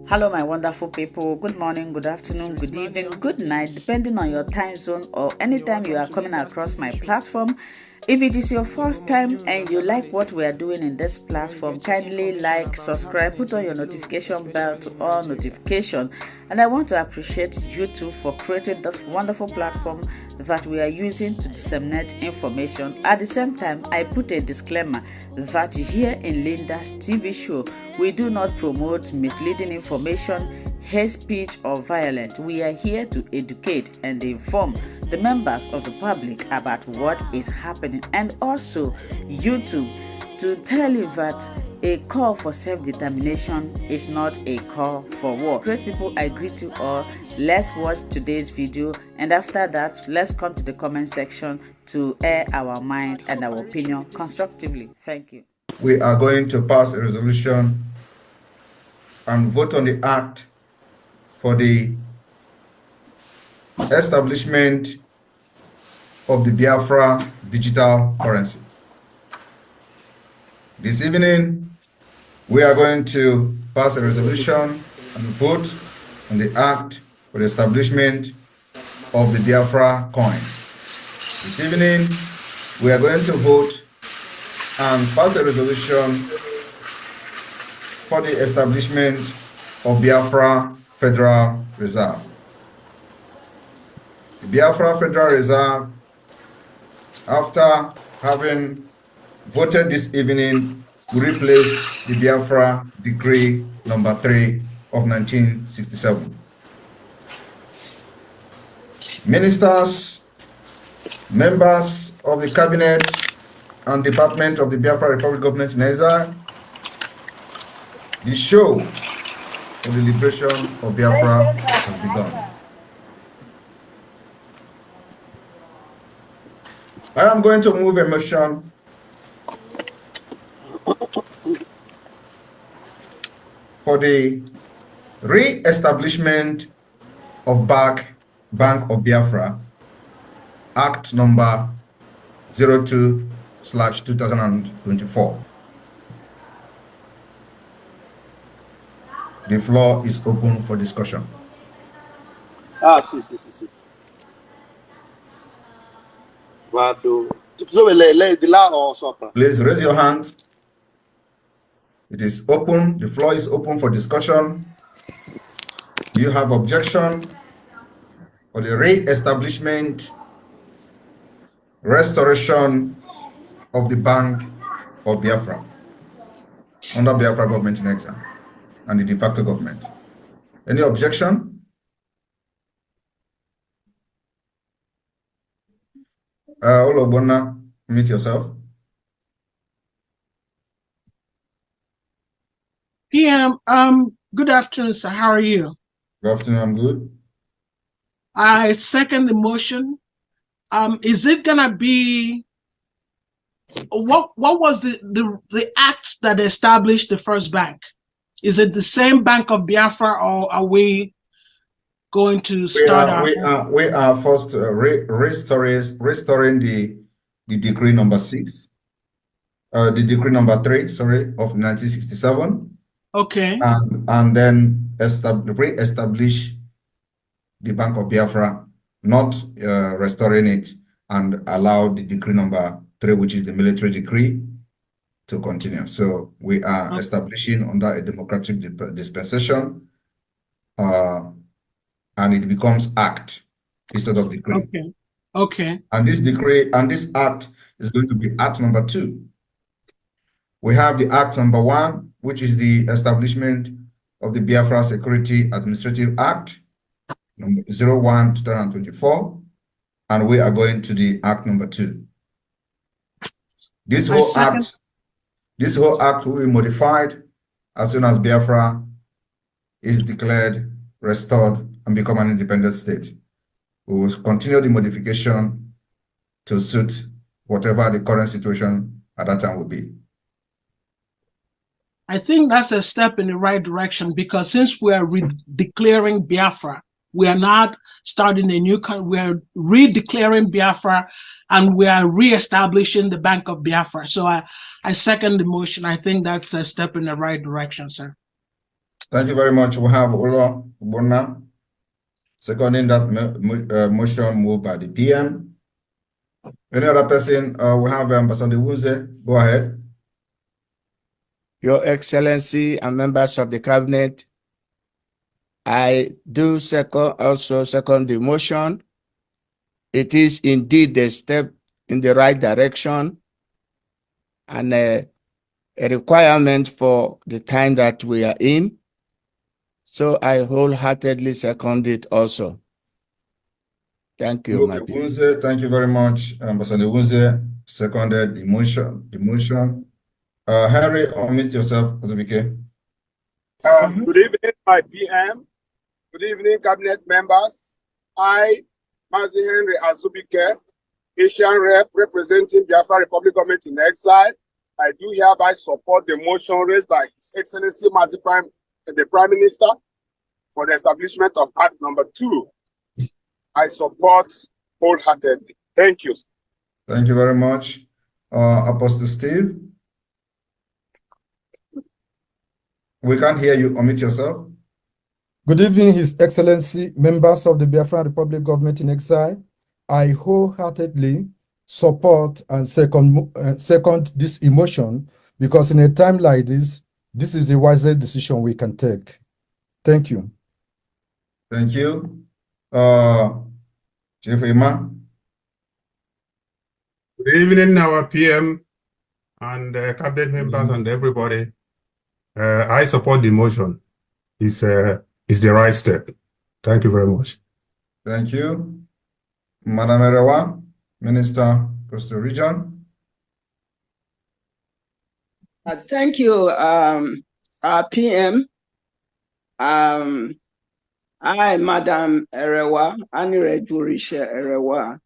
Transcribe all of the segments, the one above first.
Hello, my wonderful people. Good morning, good afternoon, good evening, good night, depending on your time zone or anytime you are coming across my platform. If it is your first time and you like what we are doing in this platform, kindly like, subscribe, put on your notification bell to all notification. And I want to appreciate you too for creating this wonderful platform that we are using to disseminate information. At the same time, I put a disclaimer that here in Linda's TV show, we do not promote misleading information, hate speech, or violence. We are here to educate and inform the members of the public about what is happening, and also YouTube to tell you that a call for self-determination is not a call for war. Great people, I greet you all. Let's watch today's video, and after that, let's come to the comment section to air our mind and our opinion constructively. Thank you. We are going to pass a resolution and vote on the act for the establishment of the Biafra digital currency. This evening, we are going to pass a resolution and vote on the act for the establishment of the Biafra coin. This evening, we are going to vote and pass a resolution for the establishment of Biafra Federal Reserve. The Biafra Federal Reserve, after having voted this evening, will replace the Biafra Decree number 3 of 1967. Ministers, members of the cabinet and department of the Biafra Republic Government in Exile, the show for the liberation of Biafra has begun. I am going to move a motion for the re-establishment of Bank of Biafra, Act number 02/2024. The floor is open for discussion. Sí. Please raise your hand. It is open. The floor is open for discussion. Do you have objection for the re-establishment, restoration of the Bank of Biafra under Biafra government in exile and the de facto government? Any objection? Olobona, mute yourself. PM, good afternoon, sir. How are you? Good afternoon, I'm good. I second the motion. Is it gonna be what was the act that established the first bank? Is it the same Bank of Biafra, or are we going to start? We are first restoring the decree number 6, the decree number 3, sorry, of 1967. Okay. And then re-establish the Bank of Biafra, not restoring it and allow the decree number 3, which is the military decree, to continue. So we are establishing under a democratic dispensation, and it becomes act instead of decree. Okay. And this decree and this act is going to be act number 2. We have the act number 1, which is the establishment of the Biafra Security Administrative Act, number 01/2024, and we are going to the act number 2. This whole act will be modified as soon as Biafra is declared, restored, and become an independent state. We will continue the modification to suit whatever the current situation at that time will be. I think that's a step in the right direction, because since we are declaring Biafra, we are not starting a new country, we are redeclaring Biafra, and we are re-establishing the Bank of Biafra. So I second the motion. I think that's a step in the right direction, sir. Thank you very much. We have Ola Bona seconding that motion moved by the PM. Any other person? We have Ambassador Wunze. Go ahead. Your Excellency and members of the Cabinet, I do second the motion. It is indeed a step in the right direction and a requirement for the time that we are in. So I wholeheartedly second it also. Thank you, my people. Wunze, thank you very much. Ambassador Wunze seconded the motion. Henry, unmute yourself, Azubike. Good evening, my PM. Good evening, Cabinet members. I, Mazi Henry Azubike, Asian Rep representing Biafra Republic Govt in exile. I do hereby support the motion raised by His Excellency the Prime Minister for the establishment of Act number 2. I support wholeheartedly. Thank you. Thank you very much. Apostle Steve. We can't hear you. Unmute yourself. Good evening, His Excellency, members of the Biafra Republic Govt in exile. I wholeheartedly support and second this emotion because in a time like this is the wisest decision we can take. Thank you. Thank you. Chief Ima. Good evening, our PM and cabinet members and everybody. I support the motion. It's the right step. Thank you very much. Thank you. Madam Erewa, Minister, Coastal Region. Thank you, PM. I, Madam Erewa, Anirejurisha Erewa,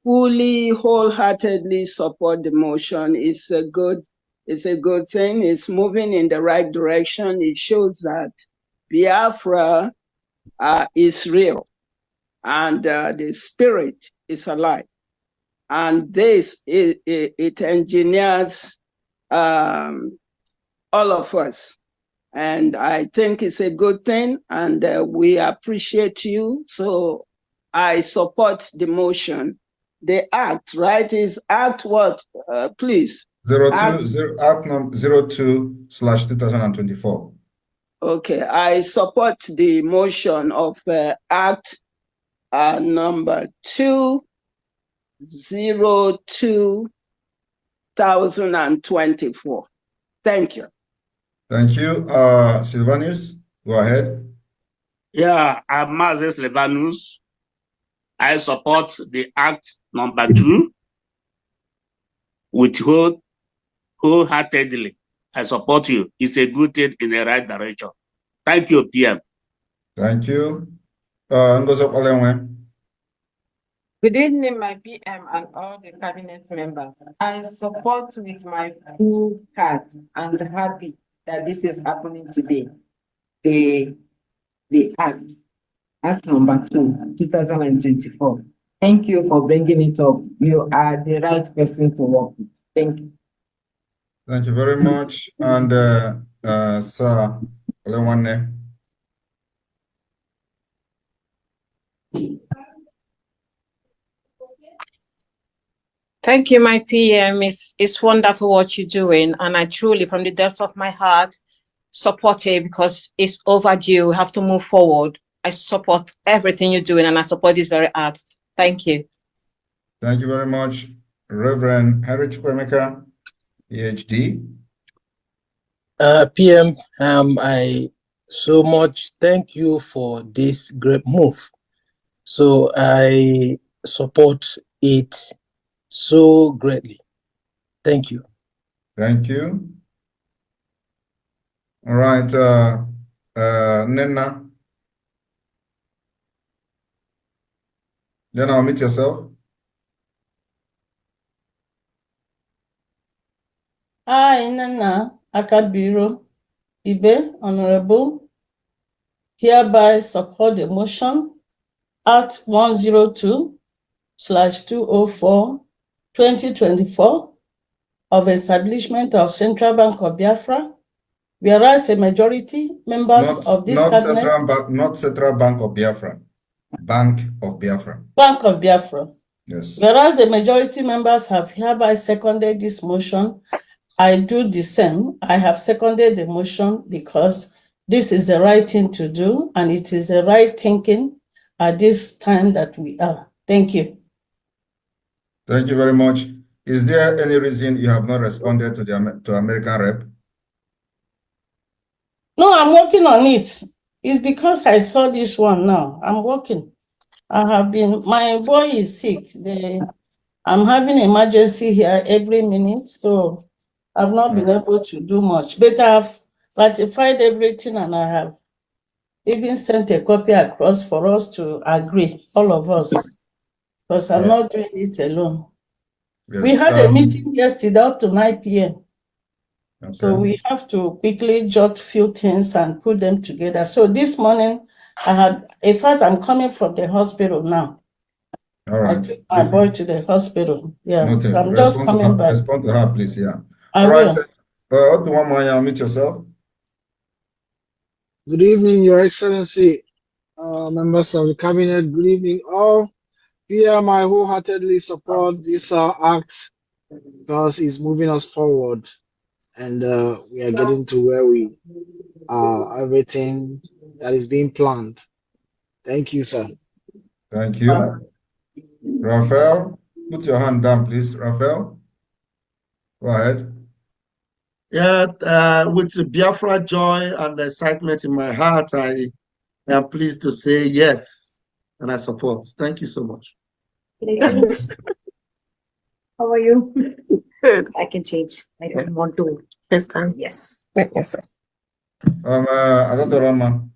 fully, wholeheartedly support the motion. It's a good thing. It's moving in the right direction. It shows that Biafra is real and the spirit is alive. And this, it engineers all of us. And I think it's a good thing, and we appreciate you. So I support the motion. The act, right, is act what, please? Act number 02/2024. Okay, I support the motion of Act number 2/02/2024. Thank you. Thank you. Sylvanus, go ahead. Yeah, I'm Mazes Levanus. I support the Act number 2 with wholeheartedly. I support you. It's a good thing in the right direction. Thank you, PM. Thank you. Ngozi Olenwe. Good evening, my PM and all the cabinet members. I support with my full heart and happy that this is happening today. The Act number 2/2024. Thank you for bringing it up. You are the right person to work with. Thank you. Thank you very much. And Sir Olewanne. Thank you, my PM. It's wonderful what you're doing, and I truly, from the depth of my heart, support it because it's overdue. We have to move forward. I support everything you're doing, and I support this very act. Thank you. Thank you very much, Reverend Harry Chukwemeka, PhD. PM, I so much thank you for this great move. So I support it so greatly. Thank you. Thank you. All right, Nena. Then I'll meet yourself. I, Nana Akabiro Ibe, Honorable, hereby support the motion Act 102/2024 of establishment of Central Bank of Biafra Whereas a majority members of this cabinet, not Central Bank of Biafra, Bank of Biafra. Bank of Biafra. Yes. Whereas the majority members have hereby seconded this motion, I do the same. I have seconded the motion because this is the right thing to do, and it is the right thinking at this time that we are. Thank you. Thank you very much. Is there any reason you have not responded to the American rep? No, I'm working on it. It's because I saw this one now. I'm working. I have been, my boy is sick. I'm having emergency here every minute, so I've not been able to do much. But I've ratified everything, and I have even sent a copy across for us to agree, all of us, because I'm not doing it alone. Yes, we had a meeting yesterday up to 9 p.m. Okay. So we have to quickly jot few things and put them together. So this morning, in fact, I'm coming from the hospital now. All right. I took my boy to the hospital. Yeah. Noted. So I'm just coming back. Respond to her, please. Yeah. I All right. will. Meet yourself. Good evening, Your Excellency, members of the cabinet. Good evening, all. PM, I wholeheartedly support this act because it's moving us forward, and we are getting to where we are, everything that is being planned. Thank you, sir. Thank you. Raphael, put your hand down, please. Raphael, go ahead. Yeah, with the Biafra joy and the excitement in my heart, I am pleased to say yes, and I support. Thank you so much. How are you? Good. I can change. I don't want to. This time? Yes. Yes, sir. Another Rama.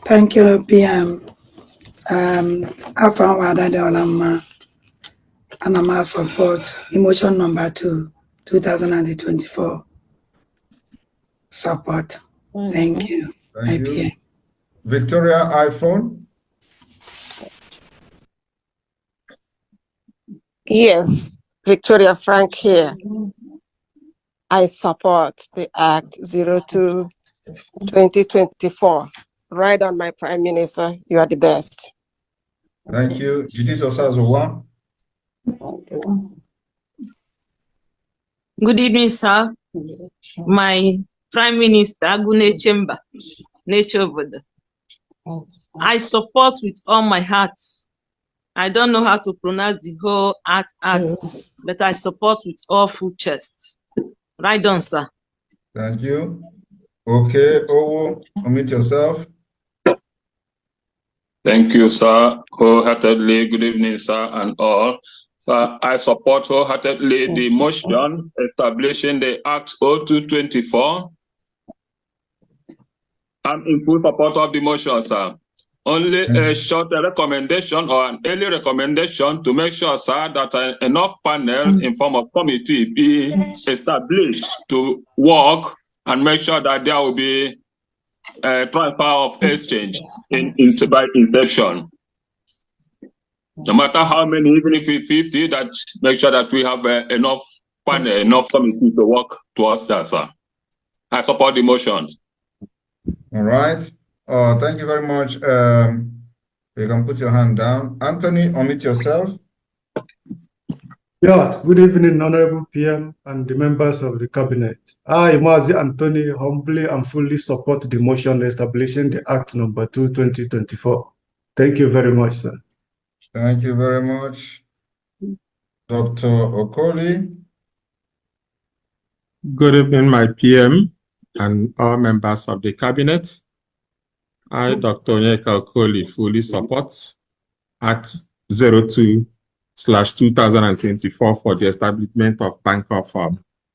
Thank you, PM. Afan Wada de Olama, and I'm support emotion number 2, 2024. Support. Thank you. Thank you. Victoria iPhone. Yes, Victoria Frank here. I support the Act 02-2024. Right on, my Prime Minister. You are the best. Thank you. Judith Osazowa. Good evening, sir. My Prime Minister, Agune Chemba, Nature Obodo. I support with all my heart. I don't know how to pronounce the whole act, but I support with all full chest. Right on, sir. Thank you. Okay, Owo, unmute yourself. Thank you, sir. Wholeheartedly, good evening, sir, and all. So I support wholeheartedly the motion establishing the Act 02-24. I'm in full support of the motion, sir. Only a short recommendation or an early recommendation to make sure, sir, that enough panel in form of committee be established to work and make sure that there will be a transfer of exchange by inception. No matter how many, even if it's 50, that make sure that we have enough panel, enough committee to work towards that, sir. I support the motions. All right. Thank you very much. You can put your hand down. Anthony, unmute yourself. Yeah, good evening, Honorable PM and the members of the Cabinet. I, Mazi Anthony, humbly and fully support the motion establishing the Act number 2-2024. Thank you very much, sir. Thank you very much. Dr. Okoli. Good evening, my PM and all members of the Cabinet. I, Dr. Onyeka Okoli, fully support Act 02/2024 for the establishment of Bank of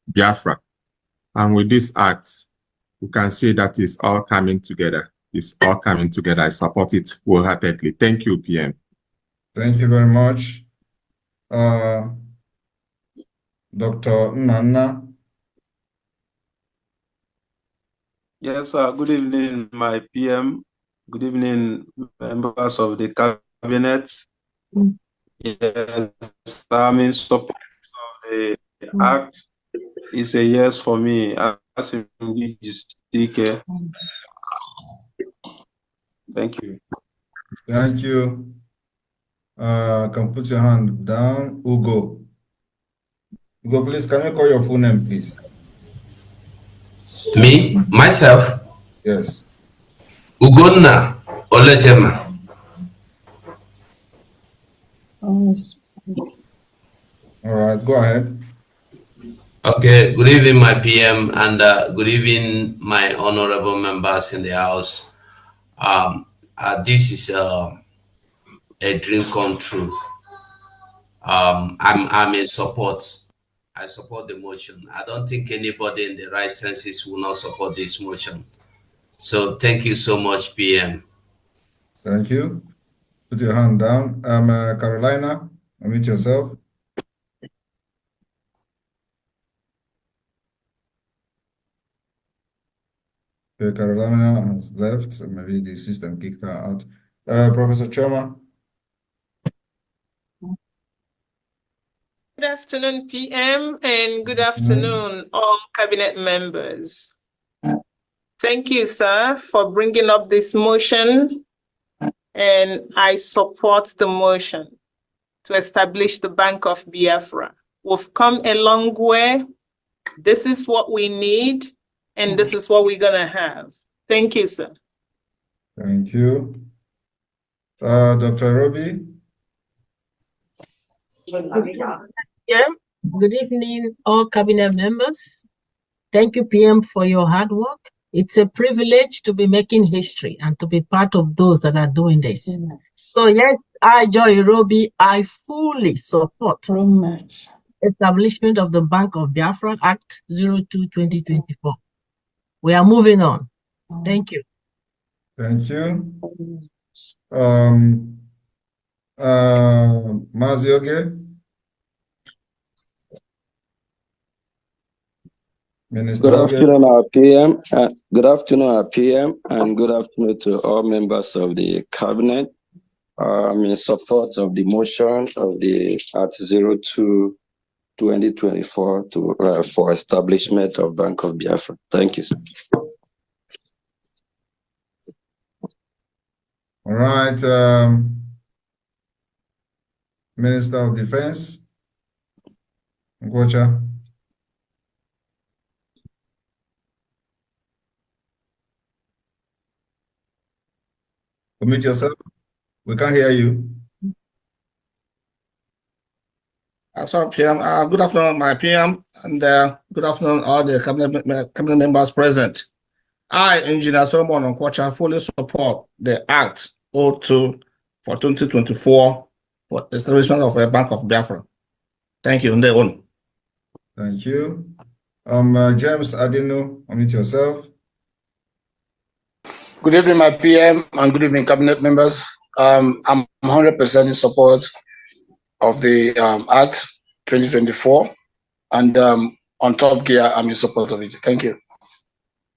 Biafra. And with this act, you can see that it's all coming together. It's all coming together. I support it wholeheartedly. Thank you, PM. Thank you very much. Dr. Nana. Yes, good evening, my PM. Good evening, members of the Cabinet. Yes, I'm in support of the act is a yes for me. As in CK. Thank you. Thank you. Can put your hand down. Ugo. Ugo, please, can you call your full name, please? Me, myself, Yes. Ugonna Olejema. All right, go ahead. Okay, good evening, my PM, and good evening, my honorable members in the House. This is a dream come true. I'm in support. I support the motion. I don't think anybody in the right senses will not support this motion. So thank you so much, PM. Thank you. Put your hand down. Carolina, unmute yourself. Okay, Carolina has left, so maybe the system kicked her out. Professor Choma. Good afternoon, PM, and good afternoon, all cabinet members. Thank you, sir, for bringing up this motion, and I support the motion to establish the Bank of Biafra. We've come a long way. This is what we need, and this is what we're gonna have. Thank you, sir. Thank you. Dr. Robi. Yeah. Good evening, all cabinet members. Thank you, PM, for your hard work. It's a privilege to be making history and to be part of those that are doing this. So yes, I, Joy Robi, I fully support establishment of the Bank of Biafra Act 02-2024. We are moving on. Thank you. Thank you. Mazioge. Minister Good afternoon, our PM. Good afternoon, our PM, and good afternoon to all members of the cabinet. I'm in support of the motion of the Act 02-2024 for establishment of Bank of Biafra. Thank you, sir. All right. Minister of Defense. Ngocha. Unmute yourself. We can't hear you. Sorry, PM. Good afternoon, my PM, and good afternoon, all the cabinet members present. I, Engineer Solomon Onkwocha, fully support the Act 02 for 2024 for establishment of a Bank of Biafra. Thank you. Thank you. James Adino, unmute yourself. Good evening, my PM, and good evening, cabinet members. I'm 100% in support of the Act 2024, and on top gear, I'm in support of it. Thank you.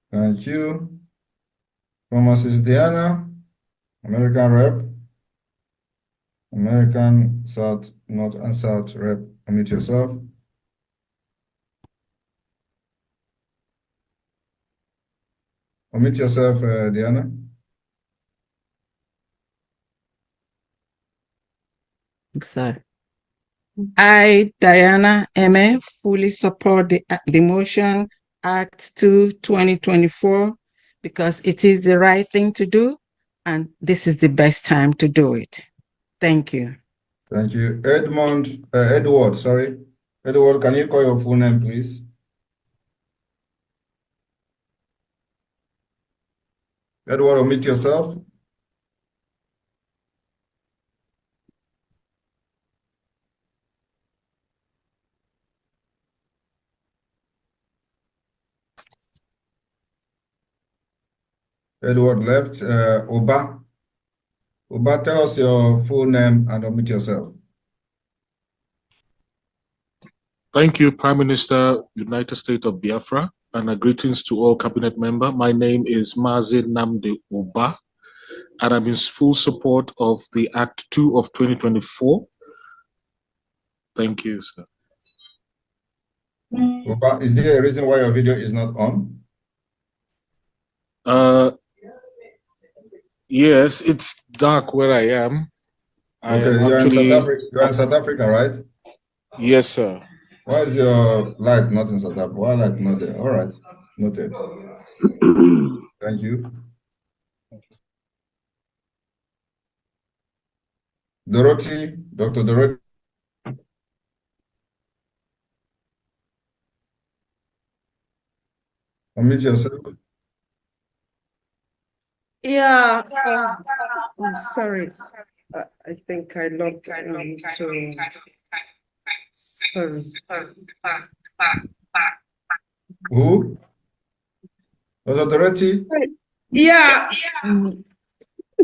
Thank you. Mrs. Diana, American Rep. American South, North, and South Rep. Unmute yourself. Unmute yourself, Diana. Sorry. I, Diana Eme, fully support the motion Act 2-2024 because it is the right thing to do, and this is the best time to do it. Thank you. Thank you. Edward, can you call your full name, please? Edward, unmute yourself. Edward left. Oba, tell us your full name and unmute yourself. Thank you, Prime Minister, United States of Biafra, and greetings to all cabinet members. My name is Mazi Namdi Uba, and I'm in full support of the Act 2 of 2024. Thank you, sir. Oba, is there a reason why your video is not on? Yes, it's dark where I am. Okay, you are in South Africa. You are in South Africa, right? Yes, sir. Why is your light not in South Africa? Why light not there? All right, noted. Thank you. Dorothy, Dr. Dorothy. Unmute yourself. Yeah, I'm sorry. I think I logged to. Sorry. Who? Dr. Dorothy? Yeah.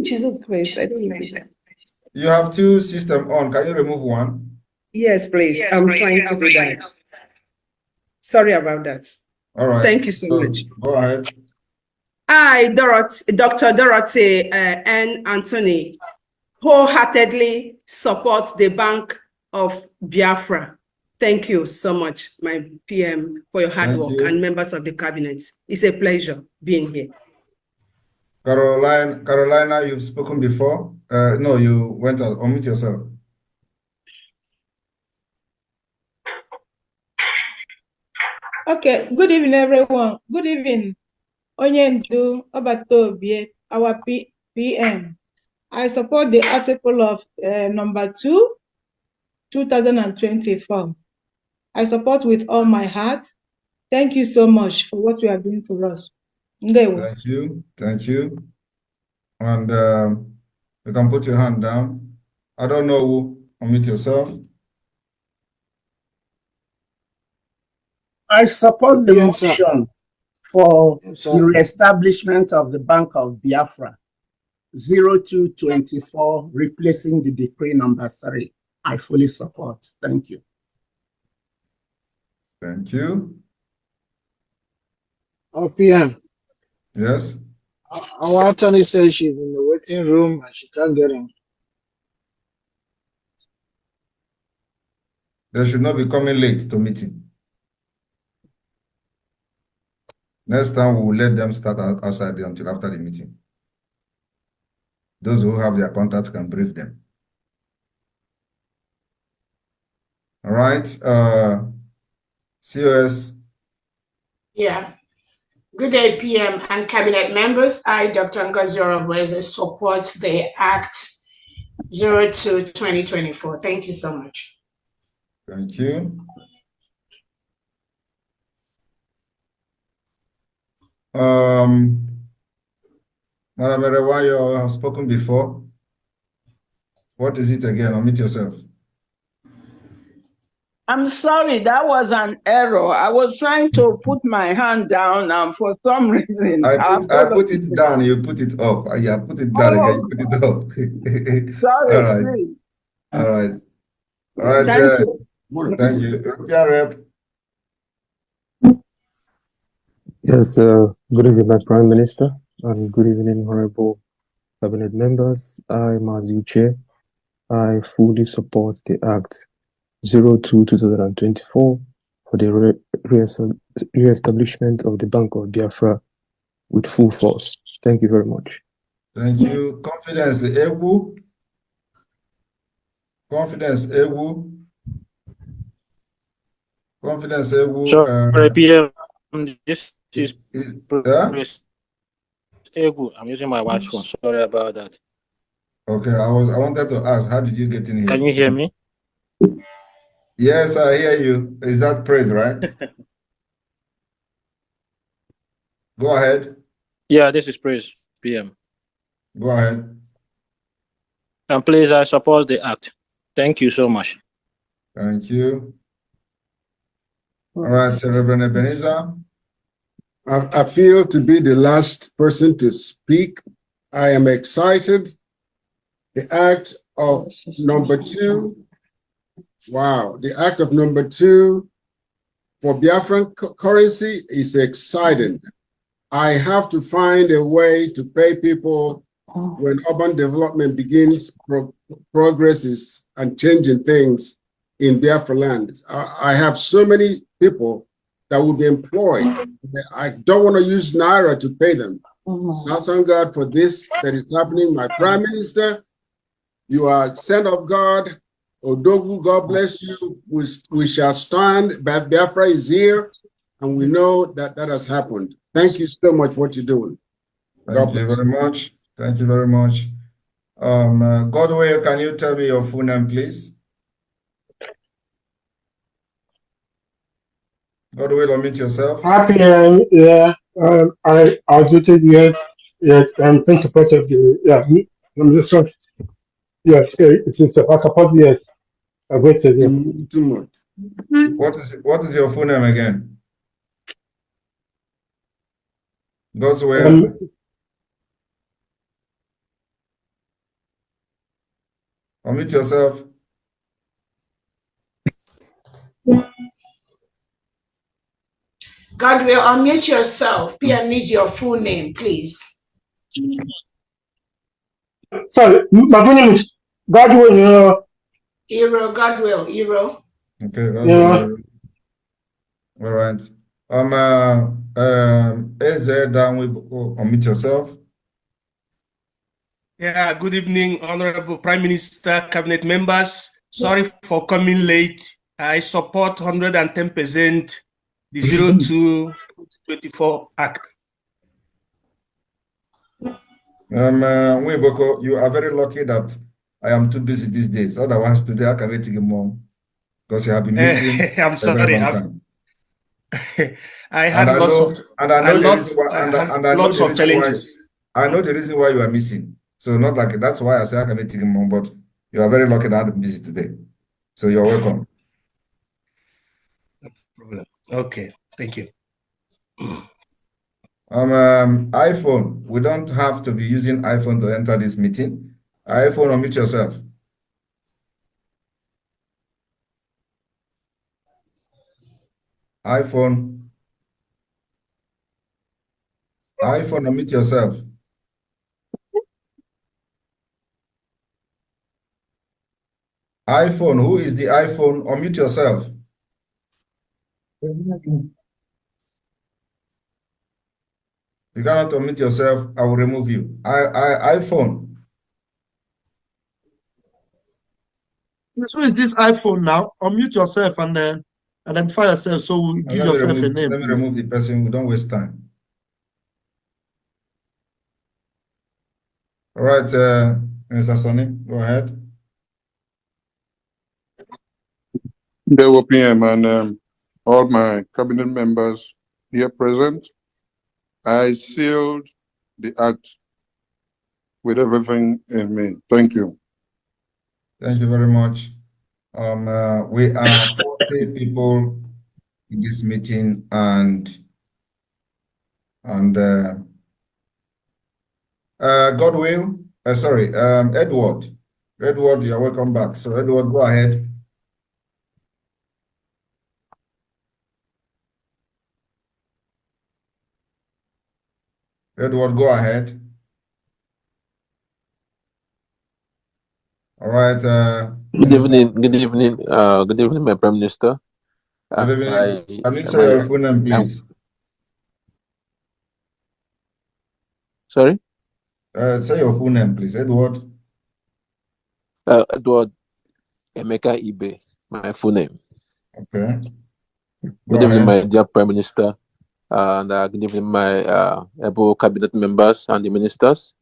Jesus Christ, I don't know. You have two systems on. Can you remove one? Yes, please. I'm trying to do that. Sorry about that. All right. Thank you so much. Go ahead. I, Dr. Dorothy N. Anthony, wholeheartedly support the Bank of Biafra. Thank you so much, my PM, for your hard work and members of the cabinet. It's a pleasure being here. Carolina, you've spoken before. No, you went out. Unmute yourself. Okay, good evening, everyone. Good evening. Onyendu Obatobie, our PM. I support the article of number 2, 2024. I support with all my heart. Thank you so much for what you are doing for us. Thank you. Thank you. And you can put your hand down. I don't know who. Unmute yourself. I support the motion for the reestablishment of the Bank of Biafra, 0224, replacing the decree number 3. I fully support. Thank you. Thank you. OPM. Yes. Our attorney says she's in the waiting room and she can't get in. They should not be coming late to meeting. Next time, we will let them start outside until after the meeting. Those who have their contacts can brief them. All right. COS. Yeah. Good day, PM and cabinet members. I, Dr. Ngozi Orobweze, support the Act 02-2024. Thank you so much. Thank you. Madam Erewa, you have spoken before. What is it again? Unmute yourself. I'm sorry, that was an error. I was trying to put my hand down and for some reason I put it down, you put it up. Yeah, put it down again, you put it up. Sorry, All right. please. All right. All right. Thank you. Thank you. Yeah, Rep. Yes, good evening, my Prime Minister, and good evening, honorable cabinet members. I'm Azuche. I fully support the Act 02-2024 for the re-establishment of the Bank of Biafra with full force. Thank you very much. Thank you. Confidence, Ewu. Confidence, Ewu. Confidence, Ewu. Sorry, PM. This is Ewu. I'm using my watch phone. Sorry about that. Okay, I wanted to ask, how did you get in here? Can you hear me? Yes, I hear you. Is that praise, right? Go ahead. Yeah, this is praise, PM. Go ahead. And please, I support the Act. Thank you so much. Thank you. All right, Reverend Ebenezer. I feel to be the last person to speak. I am excited. The Act of number 2. Wow, the Act of number 2 for Biafran currency is exciting. I have to find a way to pay people when urban development begins progresses and changing things in Biafra land. I have so many people that will be employed. I don't want to use Naira to pay them. Now, thank God for this that is happening. My Prime Minister, you are sent of God. Odogu, God bless you. We shall stand. Biafra is here, and we know that that has happened. Thank you so much for what you're doing. Thank you very much. Thank you very much. Godwell, can you tell me your full name, please? Godwell, unmute yourself. Happy, I do think yes, thank you for the, I'm just sorry. Yes, it's I support, yes. I voted, yeah. Too much. What is your full name again? Godwell. Unmute yourself. Godwill, unmute yourself. PM needs your full name, please. Sorry, my full name is Godwell. Godwill. Okay, Yeah. All right. Eze down with unmute yourself. Yeah, good evening, Honorable Prime Minister, Cabinet members. Sorry for coming late. I support 110% the 02-24 Act. Weboko, you are very lucky that I am too busy these days. Otherwise, today I can wait to get more because you have been missing I'm sorry. a very long time. I had lots of challenges. I know the reason why you are missing. So not like that's why I say I can wait to get more, but you are very lucky that I'm busy today. So you're welcome. No problem. Okay, thank you. iPhone, we don't have to be using iPhone to enter this meeting. iPhone, unmute yourself. iPhone, unmute yourself. iPhone, who is the iPhone? Unmute yourself. You cannot unmute yourself, I will remove you. iPhone. So is this iPhone now? Unmute yourself and then identify yourself. So we'll give yourself a name. Let me remove the person. We don't waste time. All right, Mr. Sonny, go ahead. There PM and all my cabinet members here present. I sealed the act with everything in me. Thank you. Thank you very much. We are 40 people in this meeting, and Godwill, sorry, Edward. Edward, you're welcome back. So Edward, go ahead. Edward, go ahead. All right. Good evening, my Prime Minister. Good evening. Can you say your full name, please? Sorry? Say your full name, please. Edward. Edward Emeka Ibe, my full name. Okay. Good evening, my dear Prime Minister, and good evening, my able cabinet members and the ministers.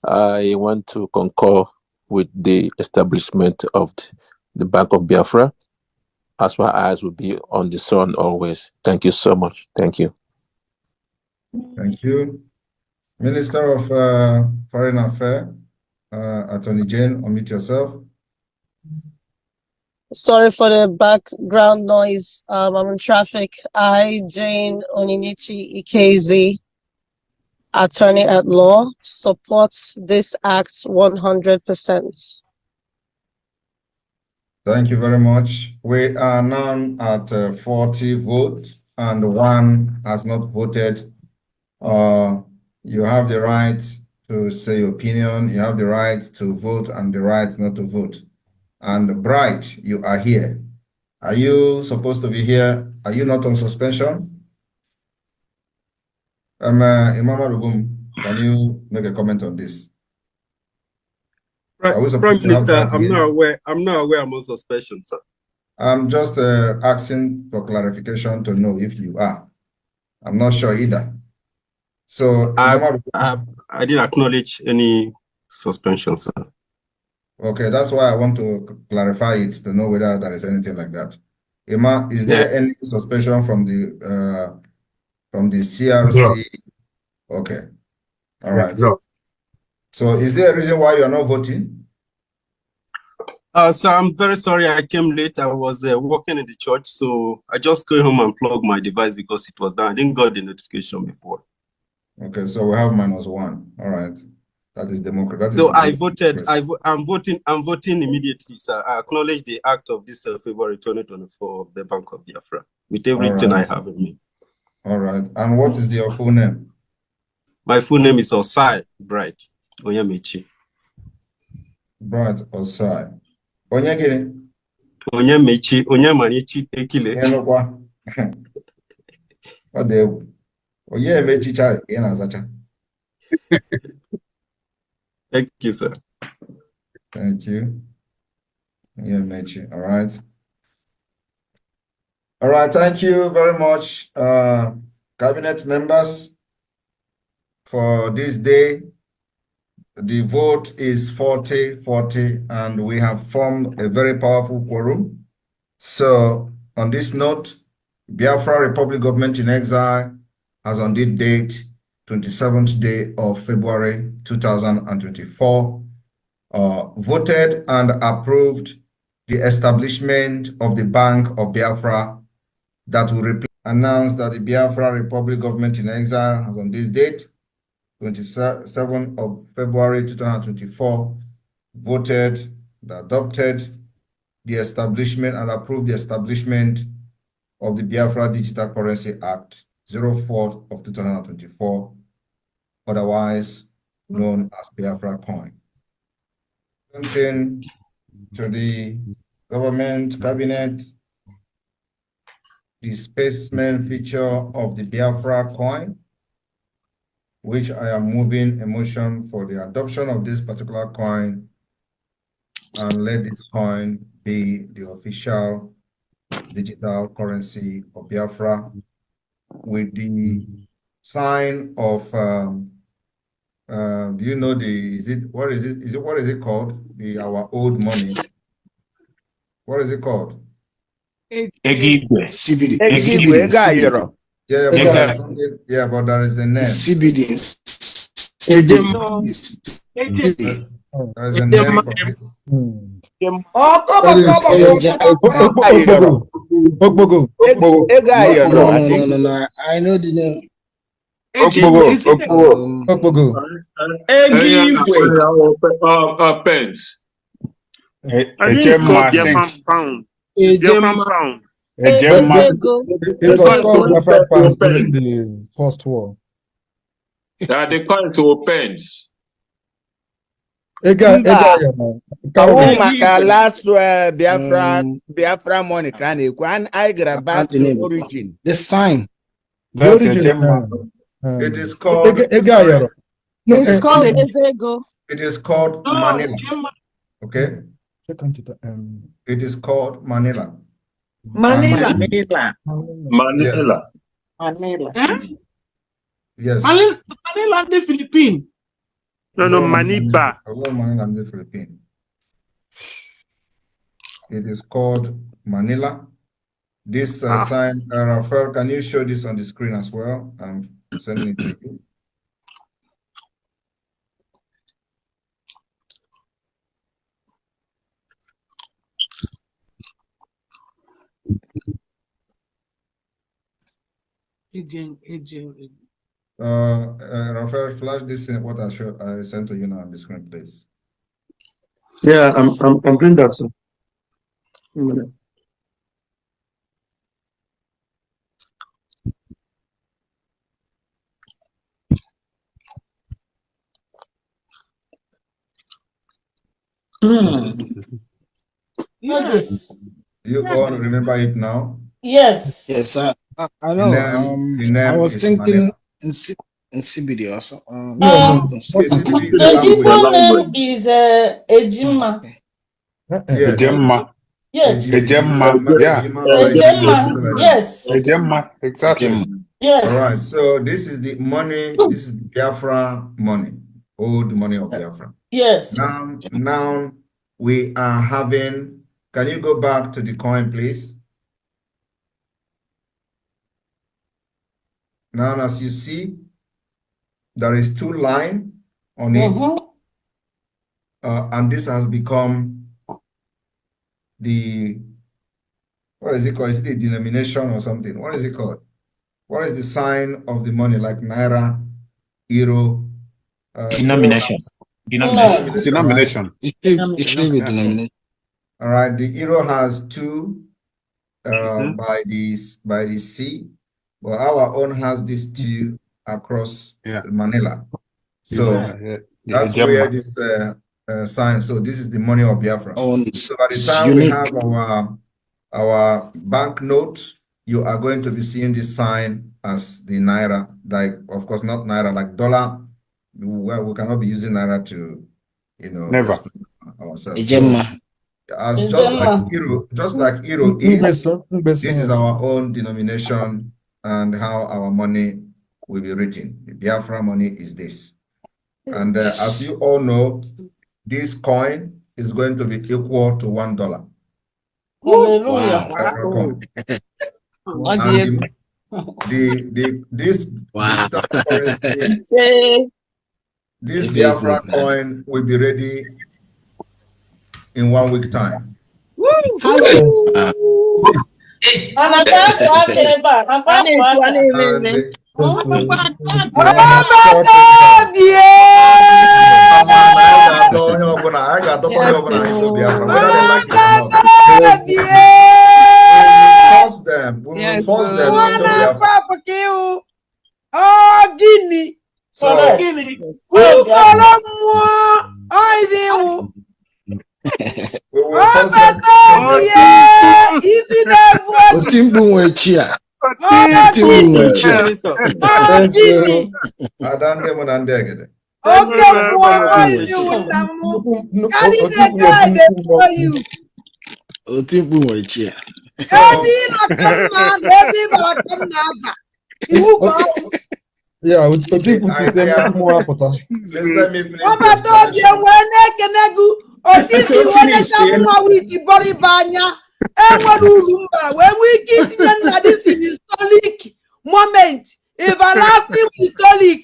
I want to concur with the establishment of the Bank of Biafra, as my eyes will be on the sun always. Thank you so much. Thank you. Thank you. Minister of Foreign Affairs, Attorney Jane, unmute yourself. Sorry for the background noise. I'm in traffic. I, Jane Oninichi Ikezi, attorney at law, supports this act 100%. Thank you very much. We are now at 40 votes, and one has not voted. You have the right to say your opinion. You have the right to vote and the right not to vote. And Bright, you are here. Are you supposed to be here? Are you not on suspension? Imama Rugum, can you make a comment on this? Are we Prime supposed to have Minister, Bright I'm here? not aware. I'm not aware I'm on suspension, sir. I'm just asking for clarification to know if you are. I'm not sure either. So, I Imama didn't acknowledge any suspension, sir. okay, that's why I want to clarify it to know whether there is anything like that. Emma, is Yeah. there any suspension from the CRC? Okay, all right. No. So, is there a reason why you are not voting? So I'm very sorry I came late. I was working in the church, so I just came home and plugged my device because it was down. I didn't get the notification before. Okay, so we have -1. All right, that is democracy. So I voted. I'm voting immediately, sir. I acknowledge the act of this February 2024 of the Bank of Biafra with everything I have in me. All right, and what is your full name? My full name is Osai Bright Onyemechi. Bright Osai. Onyegini? Onyemechi Onyemanichi Ekile. Enokwa. What the? Onyemechi chai Enazacha. Thank you, sir. Thank you. Onyemechi. All right. All right. Thank you very much, cabinet members, for this day. The vote is 40-40, and we have formed a very powerful quorum. So, on this note, Biafra Republic Government in Exile has on this date, 27th day of February 2024, voted and approved the establishment of the Bank of Biafra that will announce that the Biafra Republic Government in Exile has on this date, 27th of February 2024, voted and adopted the establishment and approved the establishment of the Biafra Digital Currency Act 04 of 2024, otherwise known as Biafra Coin. Something to the government cabinet, the specimen feature of the Biafra Coin, which I am moving a motion for the adoption of this particular coin, and let this coin be the official digital currency of Biafra with the sign of do you know what is it called? Our old money. What is it called? Egibwe. CBD. CBD. Yeah, but there is a name. CBD. There is a name for it. No. I know the name. Pence. It was called Biafra Pound during the First War. They call it to pence. Last Biafra money can and I grab back to the origin. The sign. The origin. It is called. It's called Ezego. It is called Manila. Okay. It is called Manila. Manila. Yes. Manila, the Philippines. No, Maniba. Manila, the Philippines. It is called Manila. This sign, Rafael, can you show this on the screen as well? I'm sending it to you. Rafael, flash this in what I sent to you now on the screen, please. Yeah, I'm doing that, sir. Not this. You all remember it now? Yes. Yes, sir. I know. The name I was is thinking Manila. in CBD also. CBD is a the language. Igbo name is Ejima. Yes. Ejemma. Yes. Ejemma. Yeah. Ejema. Yes. Ejemma. Exactly. Yes. All right. So this is the money. This is the Biafra money, old money of Biafra. Yes. Now we are having. Can you go back to the coin, please? Now, as you see, there is 2 lines on it, and this has become the, what is it called? Is it the denomination or something? What is it called? What is the sign of the money, like Naira, Euro? Denomination. Denomination. It should be denomination. All right. The Euro has 2 by the sea, but our own has these 2 across Manila. So that's where this sign. So this is the money of Biafra. So by the time we have our banknote, you are going to be seeing this sign as the Naira, like, of course, not Naira, like dollar. Well, we cannot be using Naira to, Never. Ourselves. So, as just like Euro is, this is our own denomination and how our money will be written. The Biafra money is this. And as you all know, this coin is going to be equal to $1. Hallelujah. Biafra coin. And this digital currency, this Biafra coin will be ready in 1 week time. Force them into Biafra. Oh, Guinea. So, we will force them Yeah, with the people to send more water. Let me finish. This is historic moment. Everlasting historic.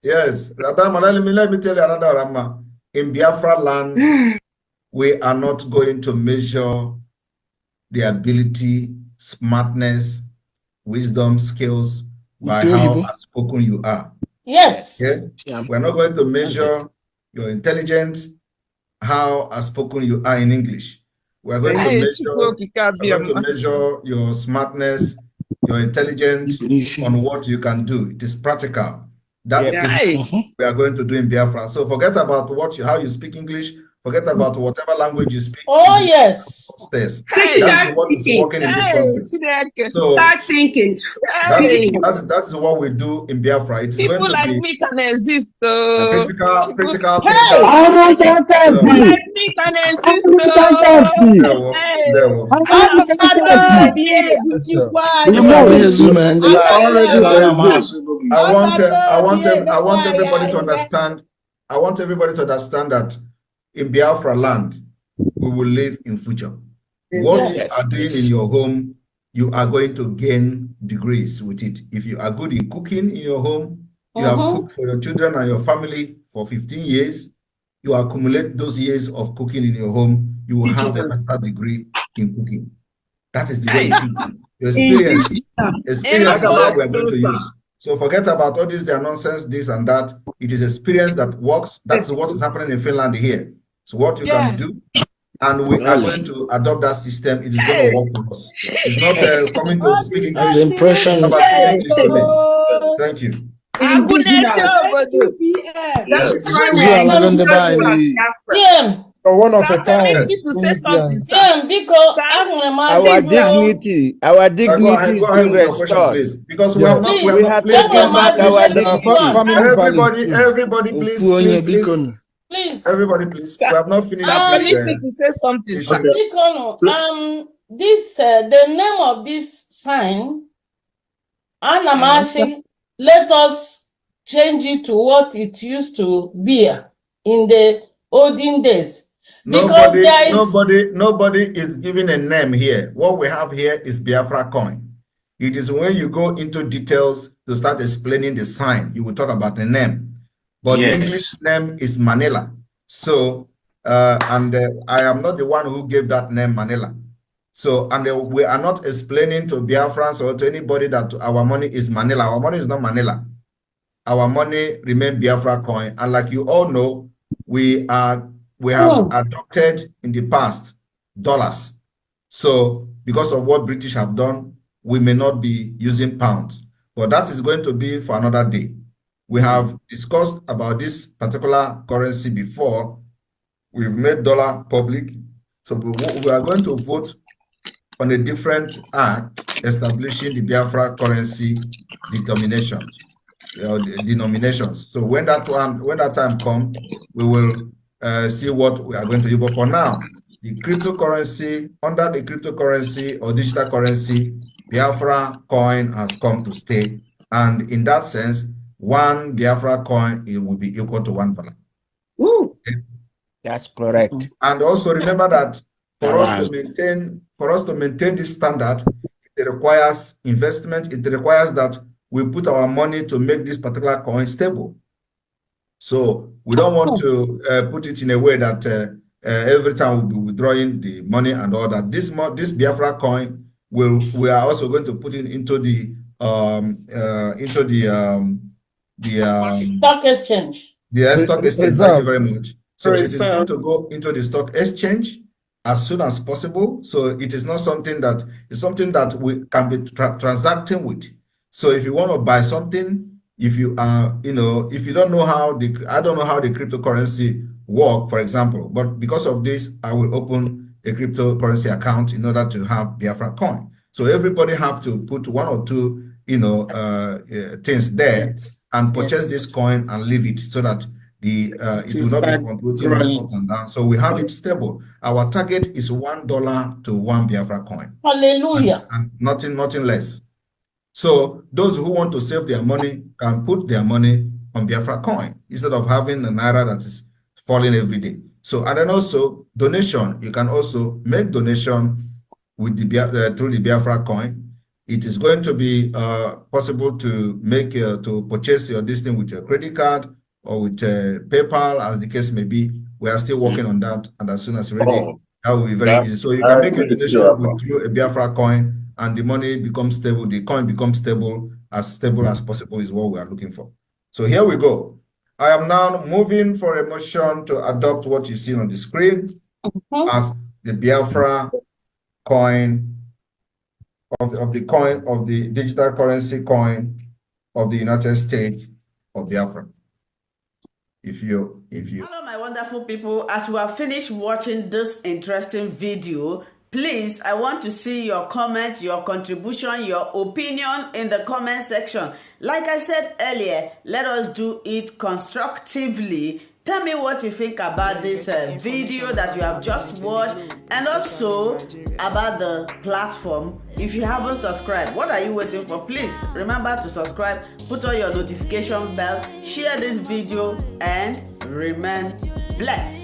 Yes, let me tell you another Rama. In Biafra land, we are not going to measure the ability, smartness, wisdom, skills by how outspoken you are. Yes. Okay? We're not going to measure your intelligence, how outspoken you are in English. We're going to measure your smartness, your intelligence on what you can do. It is practical. That is what we are going to do in Biafra. So forget about how you speak English. Forget about whatever language you speak. Oh, yes. That's what is working in this country. So start thinking. That is what we do in Biafra. It is People going to like be me can exist. critical. People like me can exist. I want everybody to understand. I want everybody to understand that in Biafra land, we will live in future. What you are doing in your home you are going to gain degrees with it. If you are good in cooking in your home, you have cooked for your children and your family for 15 years, you accumulate those years of cooking in your home, you will have a master's degree in cooking. That is the way it is. Your experience is what we are going to use. So forget about all this, their nonsense, this and that. It is experience that works. That's what is happening in Finland here. So what you can do, and we are going to adopt that system. It is going to work for us. It's not coming to speak English. Impression. Thank you. One of a time. Our dignity Go ahead with your question, please. Because we have taken back our dignity. Everybody, please. Everybody, please. We have not finished to say something. This the name of this sign, Anamasi, let us change it to what it used to be in the olden days. Because nobody is giving a name here. What we have here is Biafra coin. It is when you go into details to start explaining the sign, you will talk about the name. But the English name is Manila. So, I am not the one who gave that name Manila. So, and we are not explaining to Biafrans or to anybody that our money is Manila. Our money is not Manila. Our money remains Biafra coin. And like you all know, we have adopted in the past dollars. So because of what British have done, we may not be using pounds. But that is going to be for another day. We have discussed about this particular currency before. We've made dollar public. So we are going to vote on a different act establishing the Biafra currency denominations. So when that time comes, we will see what we are going to do. But for now, the cryptocurrency, under the cryptocurrency or digital currency, Biafra coin has come to stay. And in that sense, one Biafra coin, it will be equal to $1. Okay? That's correct. And also remember that for us to maintain this standard, it requires investment. It requires that we put our money to make this particular coin stable. So we don't want to put it in a way that every time we'll be withdrawing the money and all that. This Biafra coin we are also going to put it into the stock exchange. The stock exchange. Thank you very much. So it is going to go into the stock exchange as soon as possible. So it is not something that we can be transacting with. So if you want to buy something, if you are, if you don't know how I don't know how the cryptocurrency work, for example, but because of this, I will open a cryptocurrency account in order to have Biafra coin. So everybody have to put one or two, things there and purchase this coin and leave it so that it will not be fluctuating up and down. So we have it stable. Our target is $1 to 1 Biafra coin. Hallelujah. And nothing less. So those who want to save their money can put their money on Biafra coin instead of having a naira that is falling every day. So, and then also donation, you can also make donation with through the Biafra coin. It is going to be possible to make to purchase this thing with your credit card or with PayPal, as the case may be. We are still working on that, and as soon as ready, that will be very easy. So you can make a donation through a Biafra coin, and the money becomes stable. The coin becomes stable as possible is what we are looking for. So here we go. I am now moving for a motion to adopt what you see on the screen as the Biafra coin of the digital currency coin of the United States of Biafra. Hello, my wonderful people. As we have finished watching this interesting video, please, I want to see your comment, your contribution, your opinion in the comment section. Like I said earlier, let us do it constructively. Tell me what you think about this video that you have just watched, and also about the platform. If you haven't subscribed, what are you waiting for? Please remember to subscribe, put on your notification bell, share this video, and remain blessed.